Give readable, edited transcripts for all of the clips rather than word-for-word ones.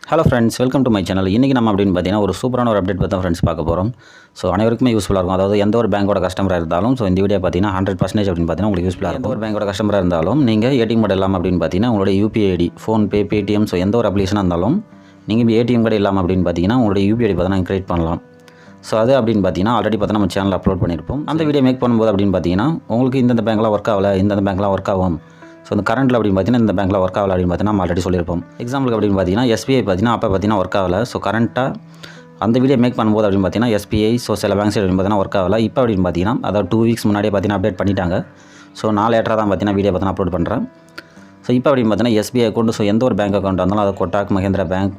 Hello friends, welcome to my channel. இன்றைக்கி நம்ம அப்படின்னு பார்த்தீங்கன்னா ஒரு சூப்பரான ஒரு அப்டேட் பார்த்தா ஃப்ரெண்ட்ஸ் பார்க்க போகிறோம். ஸோ அனைவருக்குமே யூஸ்ஃபுல்லாக இருக்கும். அதாவது எந்த ஒரு பேங்கோட கஸ்டமராக இருந்தாலும் இந்த வீடியோ பார்த்தீங்கன்னா 100% அப்படின்னு பார்த்தீங்கன்னா உங்களுக்கு யூஸ்ஃபுல்லாக இருக்கும். எந்த ஒரு பேங்கோட கஸ்டமராக இருந்தாலும் நீங்கள் ஏடிஎம் கார்டு இல்லாமல் அப்படின்னு பார்த்தீங்கன்னா உங்களுடைய UPI ID, PhonePe, Paytm, so எந்த ஒரு அப்ளிகேஷனாக இருந்தாலும் நீங்கள் ஏடிஎம் கார்டு இல்லாமல் அப்படின்னு பார்த்தீங்கன்னா உங்களுடைய யூபிஐ ஐடி பார்த்தீங்கன்னா கிரியேட் பண்ணலாம். ஸோ அது அப்படின்னு பார்த்தீங்கன்னா ஆல்ரெடி பார்த்தா நம்ம சேனல் அப்லோட் பண்ணியிருப்போம். அந்த வீடியோ மேக் பண்ணும்போது அப்படின்னு பார்த்தீங்கன்னா உங்களுக்கு இந்த பேங்க்லாம் ஒர்க் ஆகலை, இந்த பேங்க்லாம் ஒர்க் ஆகும். ஸோ இந்த கரண்ட்டில் அப்படின்னு பார்த்தீங்கன்னா இந்த பேங்க்கில் ஒர்க் ஆகலை அப்படின்னு பார்த்தீங்கன்னா நம்ம ஆல்ரெடி சொல்லியிருப்போம். எக்ஸாம்பிளுக்கு அப்படின்னு பார்த்தீங்கன்னா எஸ்பிஐ பார்த்தீங்கன்னா அப்போ பார்த்தீங்கன்னா ஒர்க் ஆகலை. ஸோ கரண்ட்டாக அந்த வீடியோ மேக் பண்ணும்போது அப்படின்னு பார்த்தீங்கன்னா எஸ்பிஐ, ஸோ சில பேங்க்ஸ் அப்படின்னு பார்த்தீங்கன்னா ஒர்க் ஆகலை. இப்போ அப்படின்னு பார்த்தீங்கன்னா அதாவது 2 வீக்ஸ் முன்னாடியே பார்த்தீங்கன்னா அப்டேட் பண்ணிட்டாங்க. ஸோ நான் லேட்டராக தான் பார்த்தீங்கன்னா வீடியோ பார்த்தீங்கன்னா அப்லோட் பண்ணுறேன். ஸோ இப்போ அப்படின்னு பார்த்தீங்கன்னா எஸ்பிஐ அக்கௌண்ட், ஸோ எந்த ஒரு பேங்க் அக்கௌண்ட் இருந்தாலும் அது Kotak Mahindra bank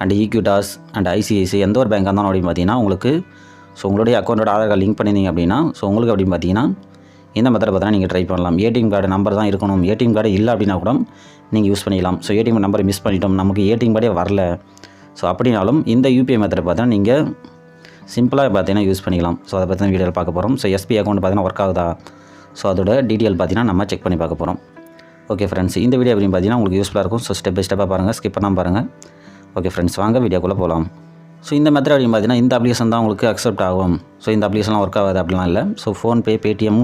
and Equitas and ICICI எந்த ஒரு பேங்க் இருந்தாலும் அப்படின்னு பார்த்தீங்கன்னா உங்களுக்கு ஸோ உங்களுடைய அக்கௌண்ட்டோட ஆதார் கார்டு லிங்க் பண்ணியிருந்தீங்க அப்படின்னா ஸோ உங்களுக்கு அப்படின்னு பார்த்தீங்கன்னா இந்த மெத்தட் பார்த்தீங்கன்னா நீங்கள் ட்ரை பண்ணலாம். ஏடிஎம் கார்டு நம்பர் தான் இருக்கணும். ஏடிஎம் கார்டு இல்லை அப்படின்னா கூட நீங்கள் யூஸ் பண்ணிக்கலாம். ஸோ ஏடிஎம் நம்பரை மிஸ் பண்ணிட்டோம், நமக்கு ஏடிஎம் கார்டே வரல, ஸோ அப்படின்னாலும் இந்த யூபிஐ மெத்தட் பார்த்தீங்கன்னா நீங்கள் சிம்பிளாக பார்த்தீங்கன்னா யூஸ் பண்ணிக்கலாம். ஸோ அதை பற்றி வீடியோவில் பார்க்க போகிறோம். ஸோ எஸ்பிஐ அக்கௌண்ட் பார்த்தீங்கன்னா ஒர்க் ஆகுதா, ஸோ அதோட டீட்டெயில் பார்த்தீங்கன்னா நம்ம செக் பண்ணி பார்க்க போகிறோம். ஓகே ஃப்ரெண்ட்ஸ், இந்த வீடியோ அப்படின்னு பார்த்தீங்கன்னா உங்களுக்கு யூஸ்ஃபுல்லாக இருக்கும். ஸோ ஸ்டெப் பை ஸ்டெப்பாக பாருங்கள், ஸ்கிப் பண்ணாமல் பாருங்கள். ஓகே ஃப்ரெண்ட்ஸ், வாங்க வீடியோக்குள்ளே போகலாம். ஸோ இந்த மெத்தட் அப்படின்னு பார்த்தீங்கன்னா இந்த அப்ளிகேஷன் தான் உங்களுக்கு அக்செப்ட் ஆகும். ஸோ இந்த அப்ளிகேஷன்லாம் ஒர்க் ஆகாது அப்படிலாம் இல்லை. So PhonePe, Paytm,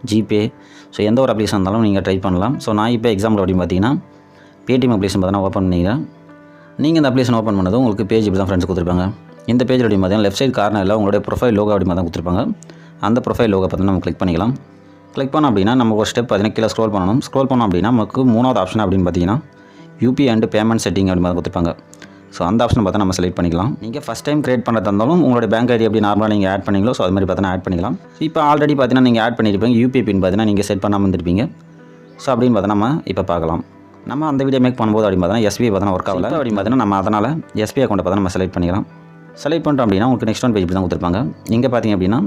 GPay, so எந்த ஒரு அப்ளிகேஷன் இருந்தாலும் நீங்கள் ட்ரை பண்ணலாம். ஸோ நான் இப்போ எக்ஸாம்பிள் அப்படின்னு பார்த்தீங்கன்னா பேடிஎம் அப்ளிகேஷன் பார்த்தீங்கன்னா ஓப்பன் பண்ணிக்கிறேன். நீங்கள் இந்த அப்ளிகேஷன் ஓப்பன் பண்ணதும் உங்களுக்கு பேஜ் இப்படி தான் ஃப்ரெண்ட்ஸ் கொடுத்துருப்பாங்க. இந்த பேஜ் அப்படின்னு பார்த்தீங்கன்னா லெஃப்ட் சைடு கார்னரில் உங்களுடைய ப்ரொஃபைல் லோகோ அப்படின்னு தான் கொடுத்துருப்பாங்க. அந்த ப்ரொஃபைல் லோகோ பார்த்தீங்கன்னா நம்ம கிளிக் பண்ணிக்கலாம். கிளிக் பண்ணோம் அப்படின்னா நம்ம ஒரு ஸ்டெப் பார்த்தீங்கன்னா கீழே ஸ்க்ரோல் பண்ணணும். ஸ்க்ரோல் பண்ணோம் அப்படின்னா நமக்கு 3வது ஆப்ஷன் அப்படின்னு பார்த்தீங்கன்னா யூபிஐ அண்ட் பேமெண்ட் செட்டிங் அப்படின்னு கொடுத்துருப்பாங்க. ஸோ அந்த ஆப்ஷன் பார்த்தா நம்ம செலக்ட் பண்ணிக்கலாம். நீங்கள் ஃபஸ்ட் டைம் கிரியேட் பண்ணுறதா இருந்தாலும் உங்களுடைய பேங்க் ஐடி எப்படி நார்மலாக நீங்கள் ஆட் பண்ணிங்களோ ஸோ அது மாதிரி பார்த்தீங்கன்னா ஆட் பண்ணிக்கலாம். இப்போ ஆல்ரெடி பார்த்தீங்கன்னா நீங்கள் ஆட் பண்ணியிருப்பீங்க, யூபிஐ பின் பார்த்தீங்கன்னா நீங்கள் செட் பண்ணாமல் இருந்திருப்பீங்க. ஸோ அப்படின்னு பார்த்தா நம்ம இப்போ பார்க்கலாம். நம்ம அந்த வீடியோ மேக் பண்ணும்போது அப்படின்னு பார்த்தீங்கன்னா எஸ்பிஐ பார்த்தீங்கன்னா ஒர்க் ஆகலை அப்படின்னு பார்த்தீங்கன்னா நம்ம அதனால் எஸ்பிஐ அக்கௌண்ட்டை பார்த்தா நம்ம செலக்ட் பண்ணிக்கலாம். செலக்ட் பண்ணிட்டோம் அப்படின்னா உங்களுக்கு நெக்ஸ்ட் ஒன் பேஜ் தான் கொடுத்துருப்பாங்க. இங்கே பார்த்தீங்க அப்படின்னா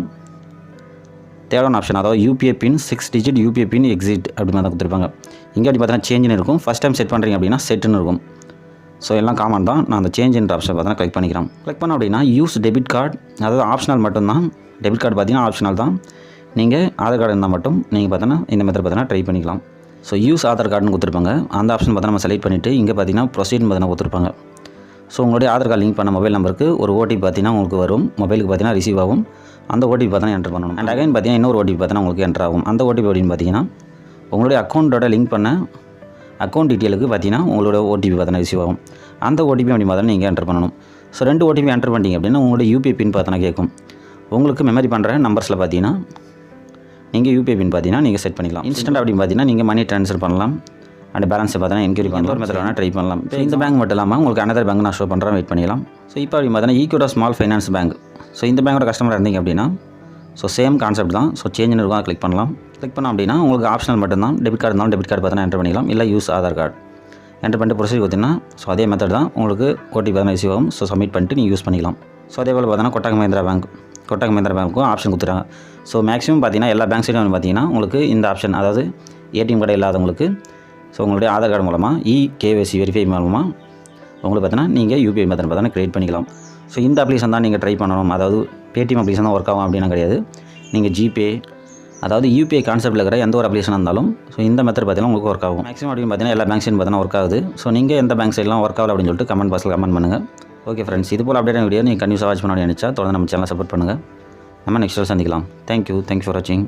தேர்ட் ஆப்ஷன், அதாவது யூபிஐ பின் 6 டிஜிட் யூபிஐ பின் எக்ஸிட் அப்படின்னு தான் கொடுத்துருப்பாங்க. இங்கே அப்படி பார்த்தீங்கன்னா சேஞ்சுன்னு இருக்கும். ஃபஸ்ட் டைம் செட் பண்ணுறீங்க அப்படின்னா செட்டுன்னு இருக்கும். ஸோ எல்லாம் காமன் தான். நான் அந்த சேஞ்ச் என்ற ஆப்ஷன் பார்த்தீங்கன்னா கிளிக் பண்ணிக்கிறேன். கிளிக் பண்ணோம் அப்படின்னா யூஸ் டெபிட் கார்டு, அதாவது ஆப்ஷனல் மட்டும்தான். டெபிட் கார்டு பார்த்தீங்கன்னா ஆப்ஷனல் தான். நீங்கள் ஆதார் கார்டு இருந்தால் மட்டும் நீங்கள் பார்த்தீங்கன்னா இந்த மெத்தட் பார்த்தீங்கன்னா ட்ரை பண்ணிக்கலாம். ஸோ யூஸ் ஆதார் கார்டுன்னு கொடுத்துருப்பாங்க. அந்த ஆப்ஷன் பார்த்தீங்கன்னா நம்ம செலக்ட் பண்ணிவிட்டு இங்கே பார்த்தீங்கன்னா ப்ரொசீட்னு பார்த்தீங்கன்னா கொடுத்துருப்பாங்க. ஸோ உங்களுடைய ஆதார் கார்டு லிங்க் பண்ண மொபைல் நம்பருக்கு ஒரு ஓடிபி பார்த்தீங்கன்னா உங்களுக்கு வரும். மொபைலுக்கு பார்த்தீங்கன்னா ரிசீவ் ஆகும். அந்த ஓடிபி பார்த்தீங்கன்னா என்டர் பண்ணணும். அண்ட் அகைன் பார்த்தீங்கன்னா இன்னொரு ஓடிபி பார்த்தீங்கன்னா உங்களுக்கு என்டர் ஆகும். அந்த ஓடிபி அப்படின்னு பார்த்தீங்கன்னா உங்களுடைய அக்கௌண்ட்டோட லிங்க் பண்ண அக்கௌண்ட் டீட்டெயிலுக்கு பார்த்தீங்கன்னா உங்களோட ஓடிபி பார்த்தீங்கன்னா ரிசீவ் ஆகும். அந்த ஓடிபி அப்படி பார்த்தீங்கன்னா நீங்கள் என்டர் பண்ணணும். ஸோ 2 ஓடிபி என்டர் பண்ணிட்டீங்க அப்படின்னா உங்களுடைய யூபிஐ பின் பார்த்தீங்கன்னா கேட்கும். உங்களுக்கு மெமரி பண்ணுற நம்பர்ஸில் பார்த்தீங்கன்னா நீங்கள் யூபிஐ பின் பார்த்தீங்கன்னா நீங்கள் செட் பண்ணிக்கலாம். இன்ஸ்டன்ட் அப்படின்னு பார்த்தீங்கன்னா நீங்கள் மணி ட்ரான்ஸ்ஃபர் பண்ணலாம். அண்ட் பேலன்ஸை பார்த்தீங்கன்னா என்கொயரி பண்ணலாம். ஒரு மெத்தட் வேணால் ட்ரை பண்ணலாம். இப்போ இந்த பேங்க் மட்டும் இல்லாமல் உங்களுக்கு அனதர் பேங்க் நான் ஷோ பண்ணுறேன், வெயிட் பண்ணிக்கலாம். ஸோ இப்போ அப்படி பார்த்தீங்கன்னா Equitas small finance bank, so இந்த பேங்கோட கஸ்டமர் இருந்தீங்க அப்படின்னா ஸோ சேம் கான்செப்ட் தான். ஸோ சேஞ்ச் இருக்கும், கிளிக் பண்ணலாம். கிளிக் பண்ணோம் அப்படின்னா உங்களுக்கு ஆப்ஷனல் மட்டும்தான். டெபிட் கார்டு இருந்தாலும் டெபிட் கார்டு பார்த்தீங்கன்னா என்டர் பண்ணிக்கலாம். இல்லை யூஸ் ஆதார் கார்டு என்டர் பண்ணிட்டு ப்ரொசீஜர் கொடுத்தீங்கன்னா ஸோ அதே மெத்தட் தான். உங்களுக்கு ஓடிபி பார்த்தீங்கன்னா ரிசீவ் ஆகும். ஸோ சப்மிட் பண்ணிட்டு நீங்கள் யூஸ் பண்ணிக்கலாம். ஸோ அதே போல் பார்த்தீங்கன்னா கொட்டாக் மஹேந்திரா பேங்க்கும் ஆப்ஷன் கொடுத்துறாங்க. ஸோ மேக்ஸிமம் பார்த்தீங்கன்னா எல்லா பேங்க் சைடும் பார்த்தீங்கன்னா உங்களுக்கு இந்த ஆப்ஷன், அதாவது ஏடிஎம் கார்டு இல்லாதவங்களுக்கு ஸோ உங்களுடைய ஆதார் கார்டு மூலமாக கேஒய்சி வெரிஃபை மூலமாக உங்களுக்கு பார்த்தீங்கன்னா நீங்கள் யூபிஐ மெத்தட் பார்த்தீங்கன்னா க்ரியேட் பண்ணிக்கலாம். ஸோ இந்த அப்ளிகேஷன் தான் நீங்கள் ட்ரை பண்ணணும். அதாவது பேடிஎம் அப்ளிகேஷன் தான் ஒர்க் ஆகும் அப்படின்னா கிடையாது. நீங்கள் ஜிபே, அதாவது யூபிஐ கான்செப்ட்டில் இருக்கிற எந்த ஒரு அப்ளிகேஷன் இருந்தாலும் ஸோ இந்த மெத்தட் பார்த்தீங்கன்னா உங்களுக்கு ஒர்க் ஆகும். மேக்ஸிமம் அப்படின்னு பார்த்தீங்கன்னா எல்லா பேங்க் சைடும் பார்த்தீங்கன்னா ஒர்க் ஆகுது. ஸோ நீங்கள் எந்த பேங்க் சைட்லாம் ஒர்க் ஆகல அப்படின்னு சொல்லிட்டு கமெண்ட் பாக்ஸில் கமெண்ட் பண்ணுங்கள். ஓகே ஃப்ரெண்ட்ஸ், இது போல் அப்டேட் வீடியோ நீங்கள் கன்யூஸாக வாட்ச் பண்ண நினச்சா தொடர்ந்து நம்ம சேனலை சப்போர்ட் பண்ணுங்கள். நம்ம நெக்ஸ்ட் சந்திக்கலாம். தேங்க்யூ ஃபார் வாட்சிங்.